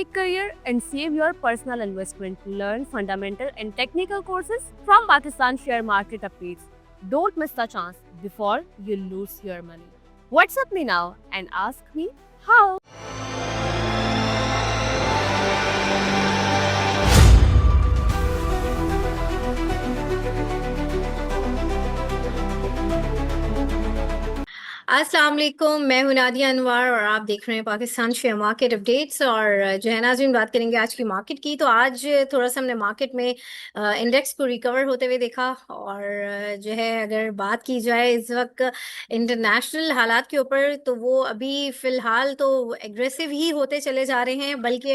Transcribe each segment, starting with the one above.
unique career and save your personal investment. Learn fundamental and technical courses from Pakistan share market updates. Don't miss the chance before you lose your money. WhatsApp me now and ask me how. अस्सलाम वालेकुम, मैं हूं नादिया अनवर और आप देख रहे हैं Pakistan share market updates. और जो है नाज़रीन, बात करेंगे आज की मार्केट की। तो आज थोड़ा सा हमने मार्केट में इंडेक्स को रिकवर होते हुए देखा। और जो है अगर बात की जाए इस वक्त इंटरनेशनल हालात के ऊपर, तो वो अभी फ़िलहाल तो एग्रेसिव ही होते चले जा रहे हैं। बल्कि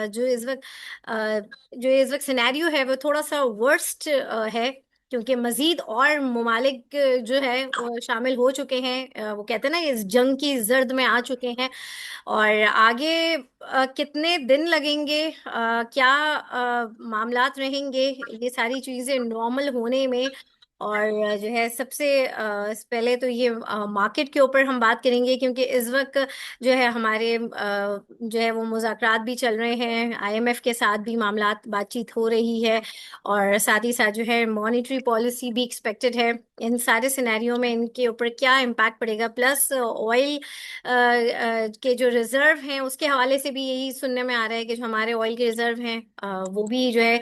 जो इस वक्त सिनेरियो है वो थोड़ा सा वर्स्ट है, क्योंकि मजीद और ममालिक जो है वो शामिल हो चुके हैं। वो कहते हैं ना, इस जंग की जर्द में आ चुके हैं। और आगे कितने दिन लगेंगे, क्या मामलात रहेंगे, ये सारी चीज़ें नॉर्मल होने में। और जो है सबसे पहले तो ये मार्केट के ऊपर हम बात करेंगे, क्योंकि इस वक्त जो है हमारे जो है वो मुज़ाकरात भी चल रहे हैं, आईएमएफ के साथ भी मामलात बातचीत हो रही है। और साथ ही साथ जो है मॉनेटरी पॉलिसी भी एक्सपेक्टेड है। इन सारे सिनेरियो में इनके ऊपर क्या इम्पैक्ट पड़ेगा, प्लस ऑयल के जो रिजर्व हैं उसके हवाले से भी यही सुनने में आ रहा है कि जो हमारे ऑयल के रिजर्व हैं वो भी जो है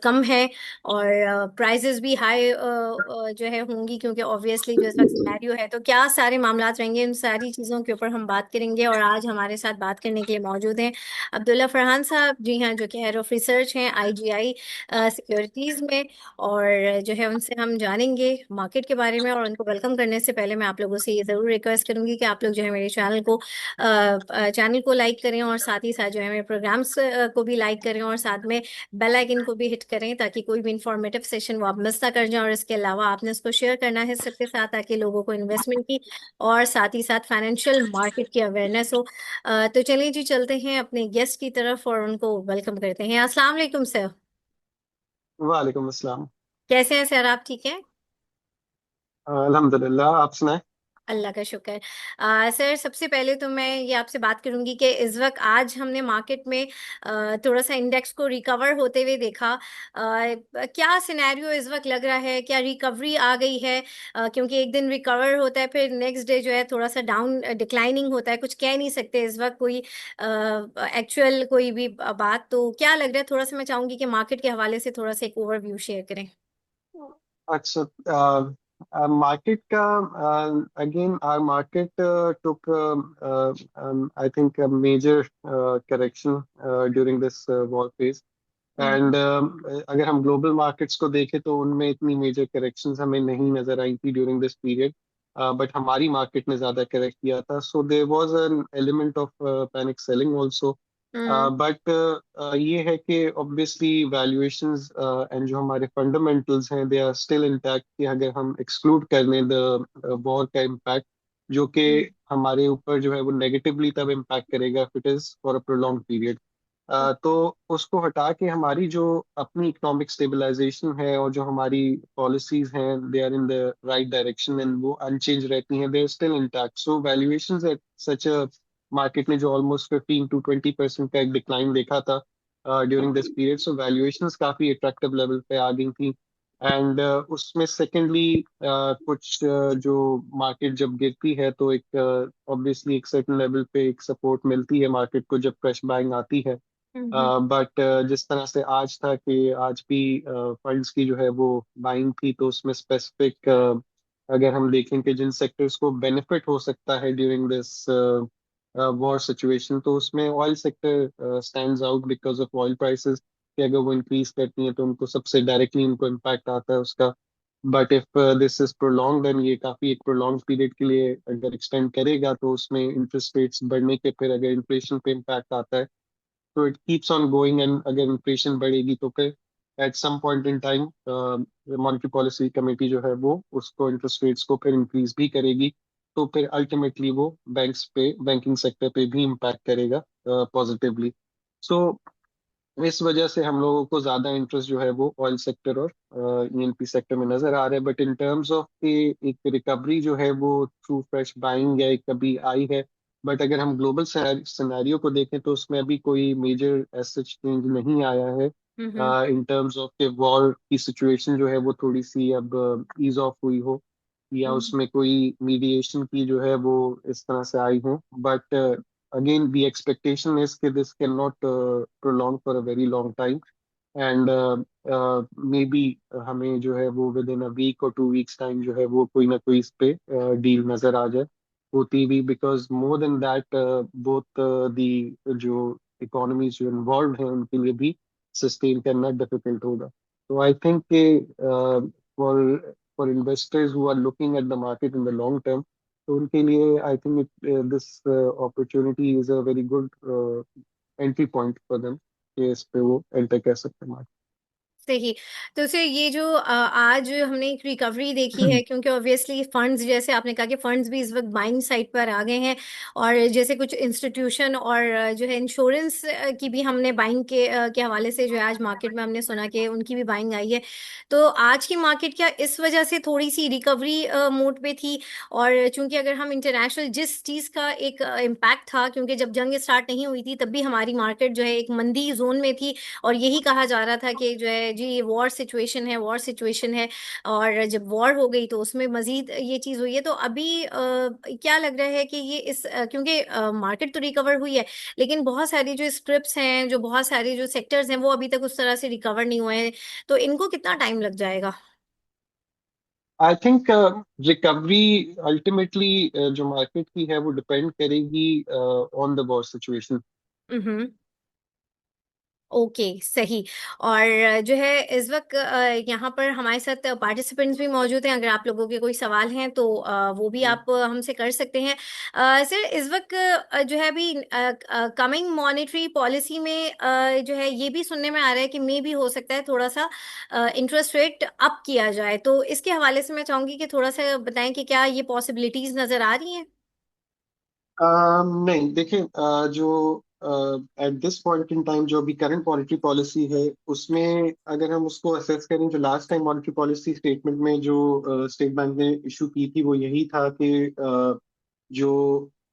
कम है। और प्राइसेस भी हाई जो है होंगी, क्योंकि ऑब्वियसली जो इस वक्त सिनेरियो है। तो क्या सारे मामलात रहेंगे, इन सारी चीज़ों के ऊपर हम बात करेंगे। और आज हमारे साथ बात करने के लिए मौजूद हैं अब्दुल्ला फरहान साहब, जी हाँ, जो कि हेड ऑफ रिसर्च हैं आईजीआई सिक्योरिटीज़ में। और जो है उनसे हम जानेंगे मार्केट के बारे में। और उनको वेलकम करने से पहले मैं आप लोगों से ये ज़रूर रिक्वेस्ट करूंगी कि आप लोग जो है मेरे चैनल को लाइक करें, और साथ ही साथ जो है मेरे प्रोग्राम्स को भी लाइक करें, और साथ में बेल आइकन को भी हिट करें, ताकि कोई भी इंफॉर्मेटिव सेशन वो आप मिस ना कर जाएं। और इसके अलावा आपने इसको शेयर करना है सबके साथ, ताकि लोगों को इन्वेस्टमेंट की और साथ ही साथ फाइनेंशियल मार्केट की अवेयरनेस हो। तो चलिए जी, चलते हैं अपने गेस्ट की तरफ और उनको वेलकम करते हैं। अस्सलाम वालेकुम सर। वालेकुम अस्सलाम। कैसे हैं सर, आप ठीक हैं? अल्हम्दुलिल्लाह, आप सुनाएं। अल्लाह का शुक्र। सर, सबसे पहले तो मैं ये आपसे बात करूंगी कि इस वक्त आज हमने मार्केट में थोड़ा सा इंडेक्स को रिकवर होते हुए देखा। क्या सिनेरियो इस वक्त लग रहा है, क्या रिकवरी आ गई है? क्योंकि एक दिन रिकवर होता है, फिर नेक्स्ट डे जो है थोड़ा सा डाउन डिक्लाइनिंग होता है। कुछ कह नहीं सकते इस वक्त कोई एक्चुअल कोई भी बात। तो क्या लग रहा है, थोड़ा सा मैं चाहूंगी कि मार्केट के हवाले से थोड़ा सा एक ओवरव्यू शेयर करें। अच्छा, मार्केट का again our market took I think major correction during this war phase. Hmm. And अगर हम ग्लोबल मार्केट्स को देखें तो उनमें इतनी मेजर करेक्शंस हमें नहीं नजर आई थी ड्यूरिंग दिस पीरियड। बट हमारी मार्केट ने ज्यादा करेक्ट किया था, so there was an element of panic selling also. Hmm. But ये है कि ऑब्वियसली वैल्यूएशंस एंड जो हमारे फंडामेंटल्स हैं दे आर स्टिल इंटैक्ट, कि अगर हम एक्सक्लूड कर लें द वॉर का इम्पैक्ट, जो कि हमारे ऊपर जो है वो नेगेटिवली तब इम्पैक्ट करेगा if it is for a prolong period. तो उसको हटा के हमारी जो अपनी इकोनॉमिक स्टेबलाइजेशन है और जो हमारी पॉलिसीज हैं they are in the right direction and वो अनचेंज रहती हैं, they are still intact. So valuations at such a market ने जो ऑलमोस्ट 15 to 20% का एक डिक्लाइन देखा था during this period, so valuations काफी अट्रैक्टिव लेवल पे आ गई थी। एंड उसमें सेकेंडली कुछ जो मार्केट जब गिरती है तो एक ऑब्वियसली एक सर्टेन लेवल पे एक सपोर्ट मिलती है मार्केट को जब फ्रेश बाइंग आती है। हम्म। बट जिस तरह से आज था कि आज भी फंड्स की जो है वो बाइंग थी, तो उसमें स्पेसिफिक अगर हम देखें कि जिन सेक्टर्स को बेनिफिट हो सकता है ड्यूरिंग दिस वॉर सिचुएशन, तो उसमें oil sector stands out because of oil prices, कि अगर वो इंक्रीज करती हैं तो उनको सबसे डायरेक्टली उनको इम्पैक्ट आता है उसका। But if this is prolong, then ये काफी एक प्रोलॉन्ग पीरियड के लिए अगर एक्सटेंड करेगा तो उसमें इंटरेस्ट रेट्स बढ़ने के फिर अगर इन्फ्लेशन पे इम्पैक्ट आता है तो it keeps on going. And अगर इन्फ्लेशन बढ़ेगी तो फिर at some point in time monetary policy committee जो है वो उसको इंटरेस्ट रेट्स को फिर इंक्रीज भी करेगी, तो फिर अल्टीमेटली वो बैंक्स पे बैंकिंग सेक्टर पे भी इम्पैक्ट करेगा पॉजिटिवली। सो इस वजह से हम लोगों को ज्यादा इंटरेस्ट जो है वो ऑयल सेक्टर और ईएनपी सेक्टर में नजर आ रहा है। बट इन टर्म्स ऑफ एक रिकवरी जो है वो थ्रू फ्रेश बाइंग या कभी आई है, बट अगर हम ग्लोबल सिनेरियो को देखें तो उसमें अभी कोई मेजर ऐसा चेंज नहीं आया है हम्म इन टर्म्स ऑफ के वॉर की सिचुएशन जो है वो थोड़ी सी अब ईज ऑफ हुई हो, या हम्म उसमें कोई मीडिएशन की जो है वो इस तरह से आई हो। But again the expectation is कि this can not prolong for a very long time, and maybe हमें जो है वो विद इन अ वीक और 2 वीक्स टाइम जो है वो कोई ना कोई इस पे डील नजर आ जाए होती भी, because more than that both the जो इकोनॉमीज जो इन्वॉल्व हैं उनके लिए भी सस्टेन करना डिफिकल्ट होगा। तो आई थिंक कि for for investors who are looking at the market in the long term, तो उनके लिए I think this opportunity is a very good entry point for them, कि इस पे वो एंटर कर सकते हैं सही। तो सर ये जो आज हमने एक रिकवरी देखी है, मार्केट। क्योंकि ऑब्वियसली फंड्स, जैसे आपने कहा कि फंड्स भी इस वक्त बाइंग साइड पर आ गए हैं, और जैसे कुछ इंस्टीट्यूशन और जो है इंश्योरेंस की भी हमने बाइंग के हवाले से जो है आज मार्केट में हमने सुना कि उनकी भी बाइंग आई है। तो आज की मार्केट क्या इस वजह से थोड़ी सी रिकवरी मोड पे थी? और चूंकि अगर हम इंटरनेशनल जिस चीज़ का एक इम्पैक्ट था, क्योंकि जब जंग स्टार्ट नहीं हुई थी तब भी हमारी मार्केट जो है एक मंदी जोन में थी, और यही कहा जा रहा था कि जो है जी ये वॉर सिचुएशन है, वॉर सिचुएशन है, और जब वॉर हो गई तो उसमें मजीद ये चीज़ हुई है। तो अभी क्या लग रहा है कि ये क्योंकि मार्केट तो रिकवर हुई है, लेकिन बहुत सारी जो स्क्रिप्ट्स हैं, जो बहुत सारे जो सेक्टर्स हैं, वो अभी तक उस तरह से रिकवर नहीं हुए हैं, तो इनको कितना टाइम लग जाएगा? आई थिंक रिकवरी अल्टीमेटली जो मार्केट की है वो डिपेंड करेगी on the war situation. Hmm. Okay, सही। और जो है इस वक्त यहाँ पर हमारे साथ पार्टिसिपेंट्स भी मौजूद हैं, अगर आप लोगों के कोई सवाल हैं तो वो भी आप हमसे कर सकते हैं। सर इस वक्त जो है अभी कमिंग मॉनेटरी पॉलिसी में जो है ये भी सुनने में आ रहा है कि मे भी हो सकता है थोड़ा सा इंटरेस्ट रेट अप किया जाए, तो इसके हवाले से मैं चाहूंगी कि थोड़ा सा बताएं कि क्या ये पॉसिबिलिटीज नजर आ रही हैं? नहीं, देखिए, जो eight this point in time जो अभी करंट मॉनेटरी पॉलिसी है उसमें अगर हम उसको असेस करें, जो last time monetary policy statement में जो स्टेट बैंक ने इशू की थी वो यही था कि जो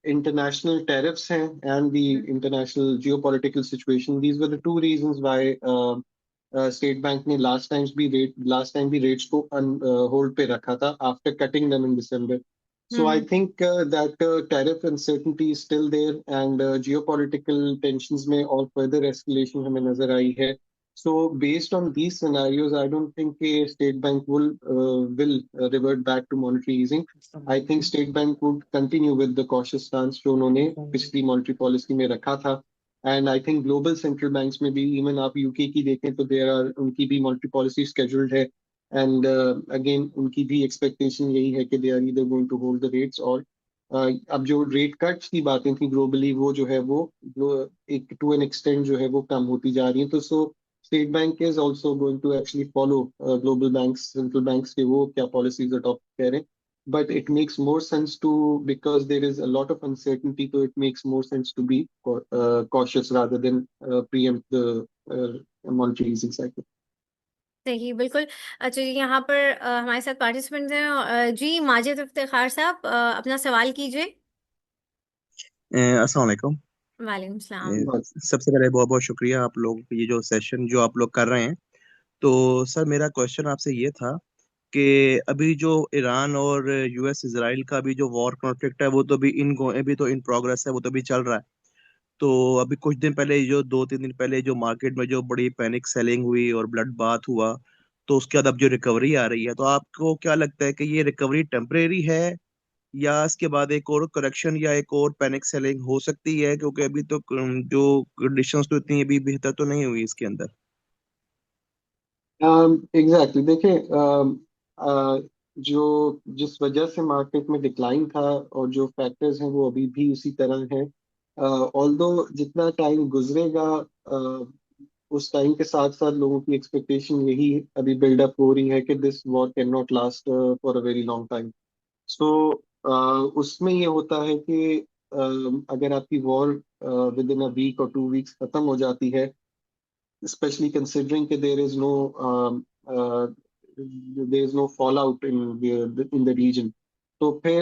इंटरनेशनल टैरिफ्स हैं and the international geopolitical situation, these were the two reasons why state bank ने लास्ट टाइम भी रेट्स को होल्ड पे रखा था after cutting them in December. So I hmm think that tariff uncertainty is still there, and geopolitical tensions में और further escalation हमें नजर आई है। So based on these scenarios, I don't think a state bank will revert back to monetary easing. I think state bank would continue with the cautious stance जो उन्होंने पिछली monetary policy में रखा था। And I think global central banks में भी, even आप UK की देखें तो there are उनकी भी monetary policy scheduled है, एंड अगेन उनकी भी एक्सपेक्टेशन यही है कि they are either going to hold the rates, और अब जो रेट कट्स की बातें थी ग्लोबली वो जो है वो एक टू एन एक्सटेंड जो है वो कम होती जा रही है। तो so State Bank is also going to actually follow global banks, central banks के वो क्या पॉलिसीज अडॉप्ट करें। But it makes more sense to, because there is a lot of uncertainty, तो it makes more sense to be cautious rather than preempt the monetary easing cycle. सही, बिल्कुल। अच्छा जी, यहाँ पर हमारे साथ पार्टिसिपेंट्स हैं। जी माजिद इफ्तिखार साहब, अपना सवाल कीजिए। अस्सलाम वालेकुम। वालेकुम सलाम। सबसे पहले बहुत बहुत शुक्रिया आप लोग, ये जो सेशन जो आप लोग कर रहे हैं। तो सर मेरा क्वेश्चन आपसे ये था कि अभी जो ईरान और यूएस इसराइल का भी जो वॉर कॉन्फ्लिक्ट है वो तो अभी तो इन प्रोग्रेस है, वो तो अभी चल रहा है। तो अभी कुछ दिन पहले, जो 2-3 दिन पहले जो मार्केट में जो बड़ी पैनिक सेलिंग हुई और ब्लड बाथ हुआ, तो उसके बाद अब जो रिकवरी आ रही है, तो आपको क्या लगता है कि ये रिकवरी टेम्परेरी है, या इसके बाद एक और करेक्शन या एक और पैनिक सेलिंग हो सकती है? क्योंकि अभी तो जो कंडीशंस तो इतनी अभी बेहतर तो नहीं हुई इसके अंदर। एग्जैक्टली, देखिए, जो जिस वजह से मार्केट में डिक्लाइन था और जो फैक्टर्स हैं वो अभी भी उसी तरह हैं। ऑल्दो जितना टाइम गुजरेगा, उस टाइम के साथ साथ लोगों की एक्सपेक्टेशन यही अभी बिल्डअप हो रही है कि this war can not last for a very long time. So उसमें ये होता है कि अगर आपकी war within a week और 2 वीक्स खत्म हो जाती है, especially considering that there is no fallout in the region, तो फिर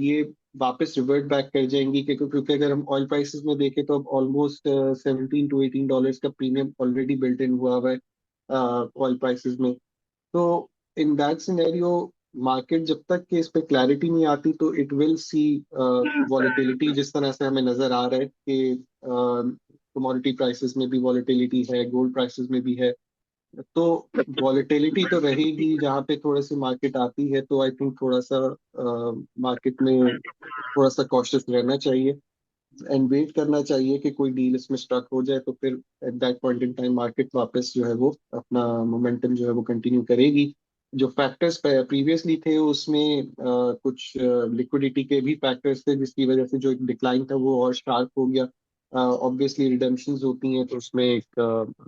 ये वापस रिवर्ट बैक कर जाएंगी, क्योंकि अगर हम ऑयल प्राइसेस में देखें तो अब ऑलमोस्ट $17 to $18 का प्रीमियम ऑलरेडी बिल्ट इन हुआ हुआ है ऑयल प्राइसेस में। तो इन दैट सिनेरियो मार्केट जब तक कि इस पे क्लैरिटी नहीं आती तो इट विल सी वॉलेटिलिटी, जिस तरह से हमें नजर आ रहा है कि कमोडिटी प्राइसेस में भी वॉलेटिलिटी है, गोल्ड प्राइसेस में भी है। तो वॉलेटिलिटी तो रहेगी, जहाँ पे थोड़ा सी मार्केट आती है तो आई थिंक थोड़ा सा मार्केट में थोड़ा सा कॉशियस रहना चाहिए एंड वेट करना चाहिए कि कोई डील इसमें स्ट्रक हो जाए, तो फिर at that point in time market वापस जो है वो अपना मोमेंटम जो है वो कंटिन्यू करेगी। जो फैक्टर्स प्रीवियसली थे उसमें कुछ लिक्विडिटी के भी फैक्टर्स थे, जिसकी वजह से जो एक डिक्लाइन था वो और शार्प हो गया। ऑब्वियसली रिडम्पशंस होती हैं तो उसमें एक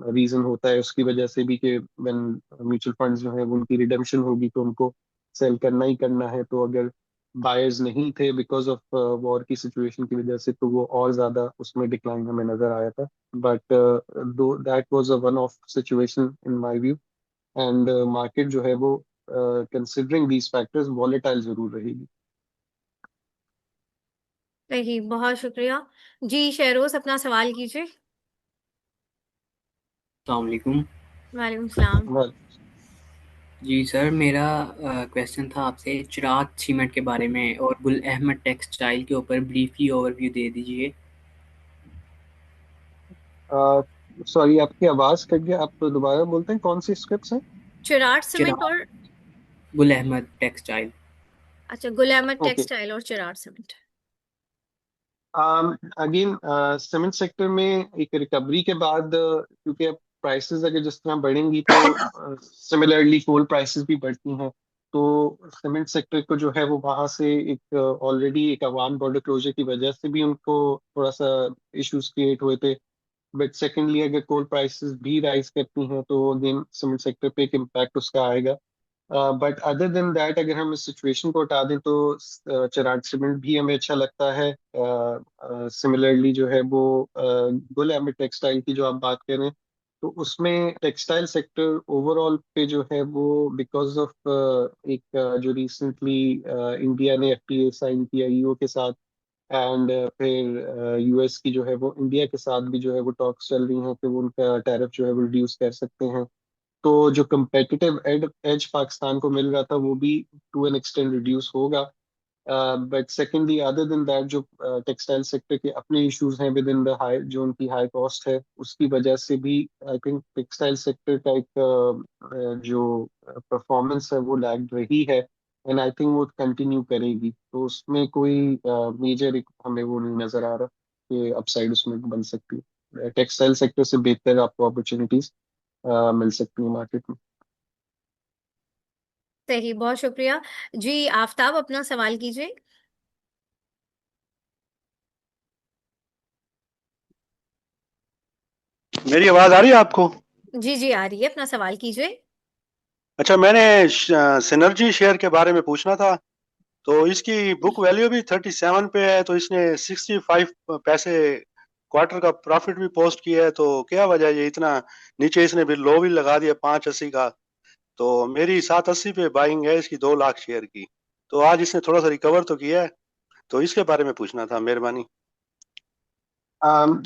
रीजन होता है उसकी वजह से भी कि व्हेन म्यूचुअल फंड्स जो है वो उनकी रिडम्पशन होगी तो उनको सेल करना ही करना है। तो अगर बायर्स नहीं थे बिकॉज ऑफ वॉर की सिचुएशन की वजह से तो वो और ज्यादा उसमें डिक्लाइन हमें नजर आया था। बट दो that was a one of situation in my view, and market जो है वो कंसिडरिंग दीज फैक्टर्स वॉलेटाइल जरूर रहेगी। सही, बहुत शुक्रिया। जी शेरोज, अपना सवाल कीजिए। अस्सलाम। वालेकुम सलाम। Well, जी सर, मेरा क्वेश्चन था आपसे चिराग सीमेंट के बारे में और गुल अहमद टेक्सटाइल के ऊपर ब्रीफली ओवरव्यू दे दीजिए। सॉरी आपकी आवाज कट गया, आप दोबारा बोलते हैं कौन सी स्क्रिप्ट्स हैं? चिराग सीमेंट चिराग और गुल अहमद टेक्सटाइल। अच्छा, गुल अहमद ओके। टेक्सटाइल और चिराग सीमेंट। अगेन सीमेंट सेक्टर में एक रिकवरी के बाद क्योंकि अब प्राइसेस अगर जिस तरह बढ़ेंगी तो सिमिलरली कोल प्राइसेस भी बढ़ती हैं। तो सीमेंट सेक्टर को जो है वो वहां से एक ऑलरेडी एक अवान बॉर्डर क्लोजर की वजह से भी उनको थोड़ा सा इश्यूज क्रिएट हुए थे। बट सेकेंडली अगर कोल प्राइसेस भी राइज करती हैं तो अगेन सीमेंट सेक्टर पे एक इम्पैक्ट उसका आएगा। बट अदर देन दैट अगर हम इस सिचुएशन को हटा दें तो चिराग सीमेंट भी हमें अच्छा लगता है। सिमिलरली जो है वो गुल अहमद टेक्सटाइल की जो आप बात करें तो उसमें टेक्सटाइल सेक्टर ओवरऑल पे जो है वो बिकॉज ऑफ एक जो रिसेंटली इंडिया ने एफटीए साइन किया ईओ के साथ, एंड फिर यूएस की जो है वो इंडिया के साथ भी जो है वो टॉक्स चल रही हैं कि वो उनका टैरिफ जो है वो रिड्यूस कर सकते हैं। तो जो competitive एज पाकिस्तान को मिल रहा था वो भी टू एन एक्सटेंड रिड्यूस होगा। But secondly other than that जो टेक्सटाइल सेक्टर के अपने इश्यूज हैं विद इन द हाई, जो उनकी हाई कॉस्ट है उसकी वजह से भी आई थिंक टेक्सटाइल सेक्टर का एक जो परफॉर्मेंस है वो लैग रही है, एंड आई थिंक वो कंटिन्यू करेगी। तो उसमें कोई मेजर हमें वो नहीं नजर आ रहा कि अपसाइड उसमें बन सकती है। टेक्सटाइल सेक्टर से बेहतर आपको अपॉर्चुनिटीज मिल सकती है मार्केट में। सही, बहुत शुक्रिया। जी आफताब, अपना सवाल कीजिए। मेरी आवाज आ रही है आपको? जी जी आ रही है, अपना सवाल कीजिए। अच्छा, मैंने सिनर्जी शेयर के बारे में पूछना था। तो इसकी बुक वैल्यू भी 37 पे है, तो इसने 65 पैसे क्वार्टर का प्रॉफिट भी पोस्ट किया है। तो क्या वजह है ये इतना नीचे इसने भी लो भी लगा दिया 580 का। तो मेरी 780 पे बाइंग है इसकी 2 लाख शेयर की। तो आज इसने थोड़ा सा रिकवर तो किया है, तो इसके बारे में पूछना था, मेहरबानी।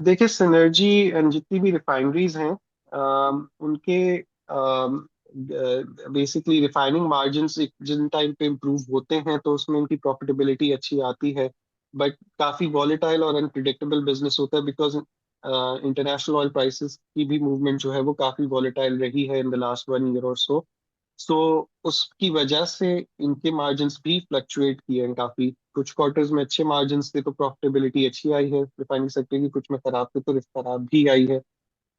देखिए सिनर्जी एंड जितनी भी रिफाइनरीज हैं उनके बेसिकली रिफाइनिंग मार्जिन्स जिन टाइम पे इम्प्रूव होते हैं तो उसमें उनकी प्रॉफिटेबिलिटी अच्छी आती है। बट काफ़ी वॉलेटाइल और अनप्रिडिक्टेबल बिजनेस होता है बिकॉज इंटरनेशनल ऑयल प्राइसेस की भी मूवमेंट जो है वो काफ़ी वॉलेटाइल रही है इन द लास्ट 1 ईयर और सो। सो उसकी वजह से इनके मार्जिन्स भी फ्लक्चुएट किए हैं काफी। कुछ क्वार्टर्स में अच्छे मार्जिन्स थे तो प्रॉफिटेबिलिटी अच्छी आई है रिफाइनिंग सेक्टर की, कुछ में खराब थे तो खराब भी आई है।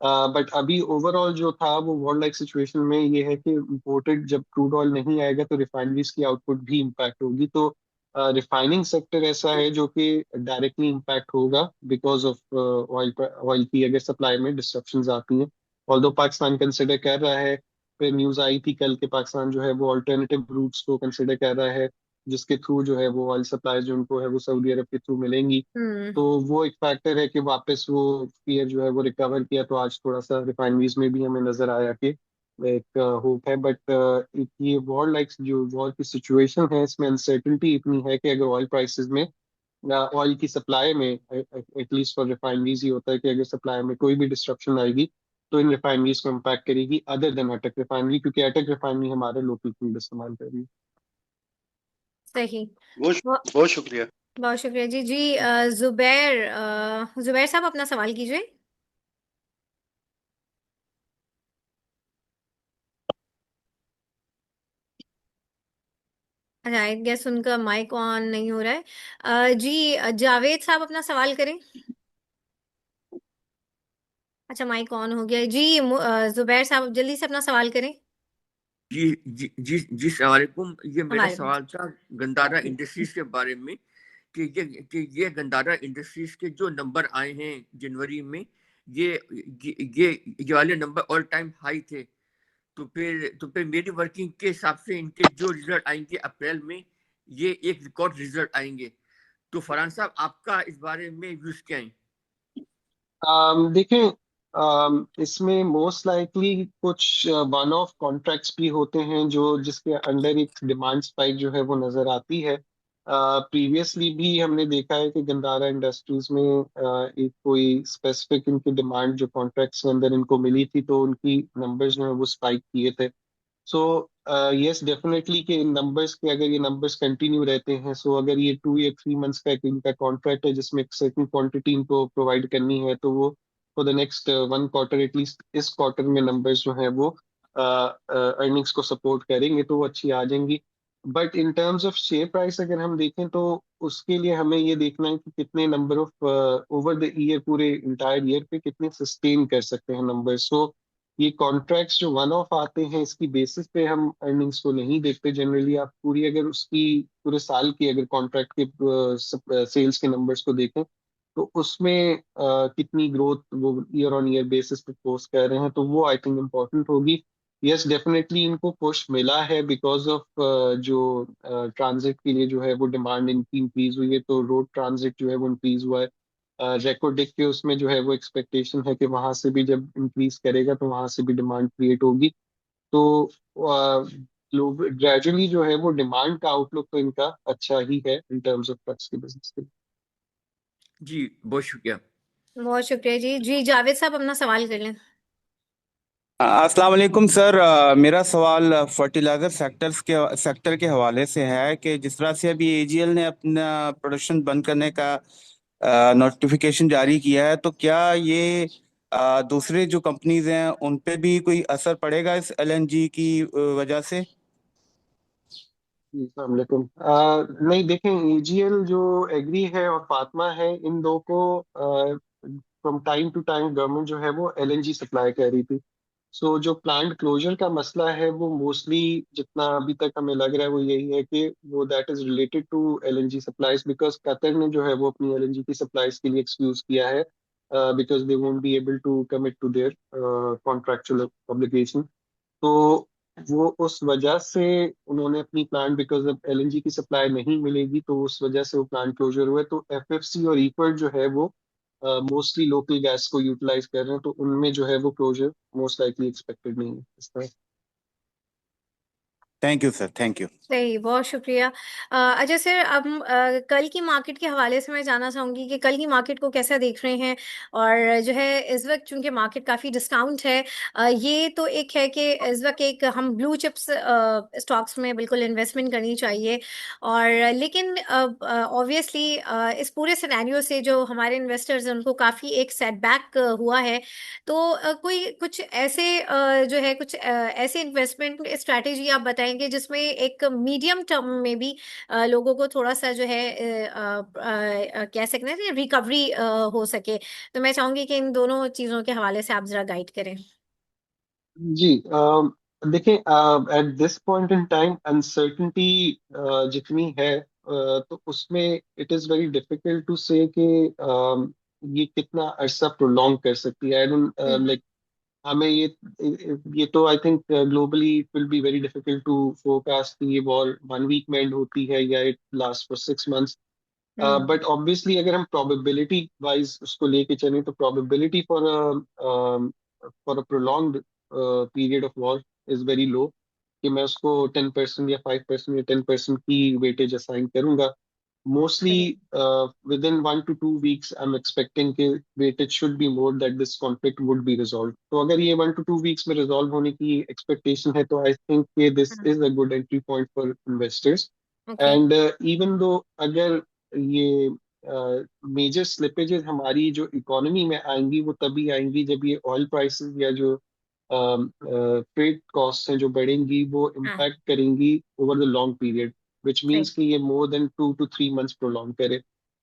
बट अभी ओवरऑल जो था वो वर्ल्ड लाइक सिचुएशन में ये है कि इम्पोर्टेड जब क्रूड ऑयल नहीं आएगा तो रिफाइनरीज की आउटपुट भी इम्पैक्ट होगी। तो रिफाइनिंग सेक्टर ऐसा है जो कि डायरेक्टली इम्पैक्ट होगा बिकॉज ऑफ ऑयल की अगर सप्लाई में डिस्ट्रप्शंस आती हैं। ऑल्दो पाकिस्तान कंसिडर कर रहा है, फिर न्यूज आई थी कल के पाकिस्तान जो है वो अल्टरनेटिव रूट्स को कंसिडर कर रहा है जिसके थ्रू जो है वो ऑयल सप्लाई जो उनको है वो सऊदी अरब के थ्रू मिलेंगी। हम्म। तो वो एक फैक्टर है कि वापस वो फियर जो है वो रिकवर किया तो आज थोड़ा सा रिफाइनरीज में भी हमें नजर आया कि एक होप है। बट ये वॉर लाइक जो वॉर की सिचुएशन है इसमें अनसर्टिनिटी इतनी है कि अगर ऑयल प्राइसेस में ऑयल की सप्लाई में एटलीस्ट फॉर रिफाइनरीज ही होता है कि अगर सप्लाई में कोई भी डिस्ट्रप्शन आएगी तो इन रिफाइनरीज को इम्पैक्ट करेगी अदर देन अटक रिफाइनरी, क्योंकि अटक रिफाइनरी हमारे लोकल फील्ड इस्तेमाल कर रही है। सही। बहुत बहुत बहुत शुक्रिया। बहुत शुक्रिया जी। जी जुबैर, जुबैर साहब अपना सवाल कीजिए। अच्छा, आई गेस उनका माइक ऑन नहीं हो रहा है। जी जावेद साहब अपना सवाल करें। अच्छा, माइक ऑन हो गया है। जी जुबैर साहब जल्दी से अपना सवाल करें। जी जी जी जी सलाम वालेकुम। ये मेरा हमारे को सवाल था गंदारा इंडस्ट्रीज के बारे में कि ये गंदारा इंडस्ट्रीज के जो नंबर आए हैं जनवरी में, ये ये वाले नंबर ऑल टाइम हाई थे। तो फिर मेरी वर्किंग के हिसाब से इनके जो रिजल्ट आएंगे अप्रैल में, ये एक रिकॉर्ड रिजल्ट आएंगे। तो फरहान साहब, आपका इस बारे में व्यूज क्या है? देखें, इसमें मोस्ट लाइकली कुछ वन ऑफ कॉन्ट्रैक्ट्स भी होते हैं जो जिसके अंडर एक डिमांड स्पाइक जो है वो नजर आती है। प्रीवियसली भी हमने देखा है कि गंदारा इंडस्ट्रीज में एक कोई स्पेसिफिक इनकी डिमांड जो कॉन्ट्रैक्ट्स के अंदर इनको मिली थी तो उनकी नंबर्स जो है वो स्पाइक किए थे। सो यस डेफिनेटली कि इन नंबर्स के अगर ये नंबर्स कंटिन्यू रहते हैं, सो अगर ये 2 या 3 मंथ्स का एक इनका कॉन्ट्रैक्ट है जिसमें एक सर्टेन क्वांटिटी इनको प्रोवाइड करनी है, तो वो for the next 1 quarter at least इस क्वार्टर में नंबर्स जो हैं वो अर्निंग्स को सपोर्ट करेंगे तो वो अच्छी आ जाएंगी। But in terms of share price अगर हम देखें तो उसके लिए हमें ये देखना है कि कितने number of over the year, पूरे इंटायर ईयर पे कितने सस्टेन कर सकते हैं नंबर्स। सो ये कॉन्ट्रैक्ट्स जो वन ऑफ आते हैं इसकी बेसिस पे हम अर्निंग्स को नहीं देखते जनरली। आप पूरी अगर उसकी पूरे साल की अगर कॉन्ट्रैक्ट के सेल्स के नंबर्स को देखें तो उसमें कितनी ग्रोथ वो ईयर ऑन ईयर बेसिस पे पोस्ट कर रहे हैं, तो वो आई थिंक इम्पोर्टेंट होगी। यस डेफिनेटली इनको पुश मिला है बिकॉज ऑफ जो ट्रांजिट के लिए जो है वो डिमांड इनकी इंक्रीज हुई है, तो रोड ट्रांजिट जो है वो इंक्रीज हुआ है। रेकोडिक के उसमें जो है वो एक्सपेक्टेशन है कि वहां से भी जब इंक्रीज करेगा तो वहां से भी डिमांड क्रिएट होगी। तो ग्रेजुअली जो है वो डिमांड का आउटलुक तो इनका अच्छा ही है इन टर्म्स ऑफ ट्रक्स के बिजनेस के। जी बहुत शुक्रिया। बहुत शुक्रिया जी। जी जावेद साहब अपना सवाल कर लें। अस्सलाम वालेकुम सर। मेरा सवाल फर्टिलाइजर सेक्टर के हवाले से है कि जिस तरह से अभी एजीएल ने अपना प्रोडक्शन बंद करने का नोटिफिकेशन जारी किया है, तो क्या ये दूसरे जो कंपनीज हैं उन पे भी कोई असर पड़ेगा इस एलएनजी की वजह से? जी, अस्सलाम वालेकुम। नहीं देखें, एजीएल जो एग्री है और फातमा है, इन दो को from time to time government जो है वो एलएनजी सप्लाई कर रही थी। सो जो प्लांट क्लोजर का मसला है वो मोस्टली जितना अभी तक हमें लग रहा है वो यही है कि वो that is related to LNG supplies, because Qatar ने जो है वो अपनी एलएनजी की सप्लाईज के लिए एक्सक्यूज किया है because they won't be able to commit to their contractual obligation. तो वो उस वजह से उन्होंने अपनी प्लांट, बिकॉज अब एलएनजी की सप्लाई नहीं मिलेगी तो उस वजह से वो प्लांट क्लोजर हुआ है। तो एफएफसी और ईफर्ड जो है वो मोस्टली लोकल गैस को यूटिलाइज कर रहे हैं, तो उनमें जो है वो क्लोजर मोस्ट लाइकली एक्सपेक्टेड नहीं है इस तरह। Thank you sir, thank you. सही, बहुत शुक्रिया। अजय सर, अब कल की मार्केट के हवाले से मैं जानना चाहूंगी कि कल की मार्केट को कैसा देख रहे हैं। और जो है इस वक्त चूंकि मार्केट काफ़ी डिस्काउंट है, ये तो एक है कि इस वक्त एक हम ब्लू चिप्स स्टॉक्स में बिल्कुल इन्वेस्टमेंट करनी चाहिए। और लेकिन ऑब्वियसली इस पूरे सिनेरियो से जो हमारे इन्वेस्टर्स हैं उनको काफ़ी एक सेटबैक हुआ है। तो कोई कुछ ऐसे जो है कुछ ऐसे इन्वेस्टमेंट स्ट्रैटेजी आप बताएंगे जिसमें एक मीडियम टर्म में भी लोगों को थोड़ा सा जो है कह सकते हैं रिकवरी हो सके। तो मैं चाहूंगी कि इन दोनों चीज़ों के हवाले से आप जरा गाइड करें। जी देखिए, at this point in time uncertainty जितनी है तो उसमें it is very difficult to say कि ये कितना अरसा प्रोलॉन्ग कर सकती है। I don't hmm. लाइक, हमें ये तो I think globally it will be very difficult to forecast कि ये वॉर 1 वीक में एंड होती है या it last for 6 months. Hmm. But obviously अगर हम प्रोबेबिलिटी वाइज उसको लेके चलें तो probability for a prolonged period of war is very low, कि मैं उसको 10% या 5% या 10% की वेटेज असाइन करूंगा। Mostly within 1 to 2 weeks, I'm expecting कि weightage should be more that this conflict would be resolved. तो अगर ये 1 to 2 weeks में resolve होने की expectation है, तो I think कि this is a good entry point for investors. Okay And even though अगर ये मेजर स्लिपेजेस हमारी जो इकोनॉमी में आएंगी, वो तभी आएंगी जब ये ऑयल प्राइसेस या जो ट्रेड कॉस्ट हैं जो बढ़ेंगी, वो हाँ इम्पैक्ट करेंगी over the long period, which सही means कि ये more than 2 to 3 months prolong करे.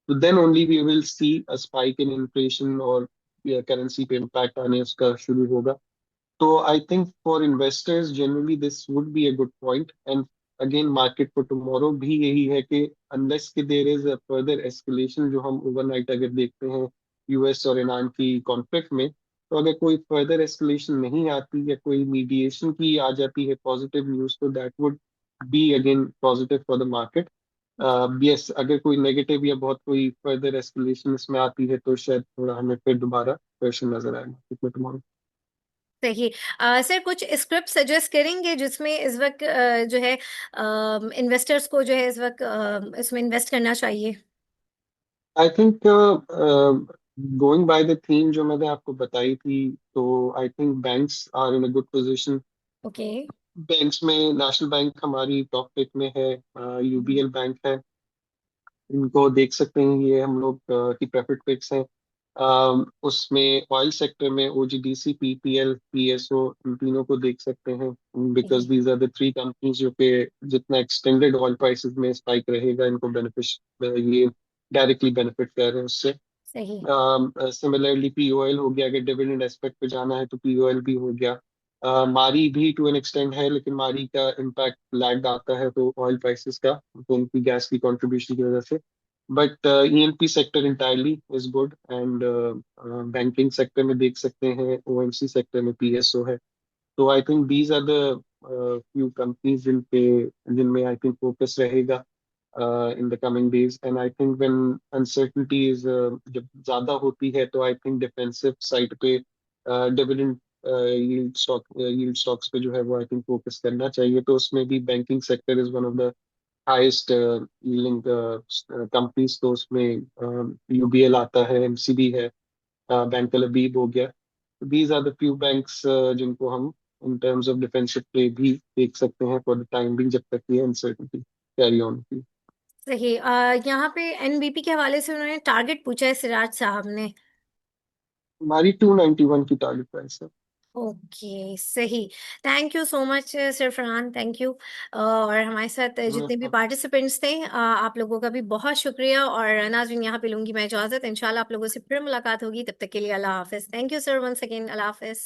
So then only we will see a spike in inflation और currency पे impact आने उसका शुरू होगा. So I think for investors generally this would be a good point. And again market for tomorrow भी यही है कि unless कि there is a further escalation, जो हम overnight अगर देखते हैं यूएस और ईरान की कॉन्फ्लिक्ट में, तो अगर कोई फर्दर एस्केलेशन नहीं आती या कोई मीडिएशन की आ जाती है पॉजिटिव न्यूज, तो that would be again positive for the market. Yes, अगर कोई नेगेटिव या बहुत कोई फर्दर एस्केलेशन इसमें आती है, तो शायद थोड़ा हमें फिर दोबारा प्रेशर नजर आएगा मार्केट में tomorrow. सही सर कुछ स्क्रिप्ट सजेस्ट करेंगे जिसमें इस वक्त जो है इन्वेस्टर्स को जो है इस वक्त इसमें इन्वेस्ट करना चाहिए. I think going by the theme जो मैंने आपको बताई थी, तो I think banks are in a good position. Okay banks में नेशनल बैंक हमारी टॉप पिक में है, यूबीएल बैंक है, इनको देख सकते हैं, ये हम लोग की प्रेफर्ड पिक्स हैं. उसमें ऑयल सेक्टर में ओजीडीसी, पीपीएल, पीएसओ, इन तीनों को देख सकते हैं, because these are the three companies जो पे जितना एक्सटेंडेड ऑयल प्राइसेस में स्पाइक रहेगा, इनको ये डायरेक्टली बेनिफिट कर रहे हैं उससे. सही सिमिलरली पीओएल हो गया, अगर डिविडेंड एस्पेक्ट पे जाना है तो पीओएल भी हो गया. मारी भी टू एन एक्सटेंड है, लेकिन मारी का इम्पैक्ट लैग आता है तो ऑयल प्राइसेस का, तो उनकी गैस की कंट्रीब्यूशन की वजह से. But ENP sector entirely is good. And banking sector में देख सकते हैं, ओएमसी सेक्टर में पीएसओ है. तो I think these are the few companies जिनमें आई थिंक फोकस रहेगा in the coming days. And I think when uncertainty is जब ज्यादा होती है, तो I think defensive side पे dividend yield stocks पे जो है वो I think focus करना चाहिए. तो उसमें भी banking sector is one of the highest yielding companies. तो उसमें यूबीएल आता है, एमसीबी है, बैंक लबीब हो गया. These are the few banks जिनको हम in terms of defensive play भी देख सकते हैं for the time being, जब तक ये uncertainty carry on होती. सही यहाँ पे एनबीपी के हवाले से उन्होंने टारगेट पूछा है सिराज साहब ने. हमारी 291 की टारगेट प्राइस है. ओके सही. Thank you so much sir Farhan, thank you. और हमारे साथ जितने भी पार्टिसिपेंट्स थे आप लोगों का भी बहुत शुक्रिया. और नाज़रीन यहाँ पे लूंगी मैं इजाजत. इंशाल्लाह आप लोगों से फिर मुलाकात होगी. तब तक के लिए अल्लाह हाफिज. Thank you sir once again. अल्लाह हाफिज.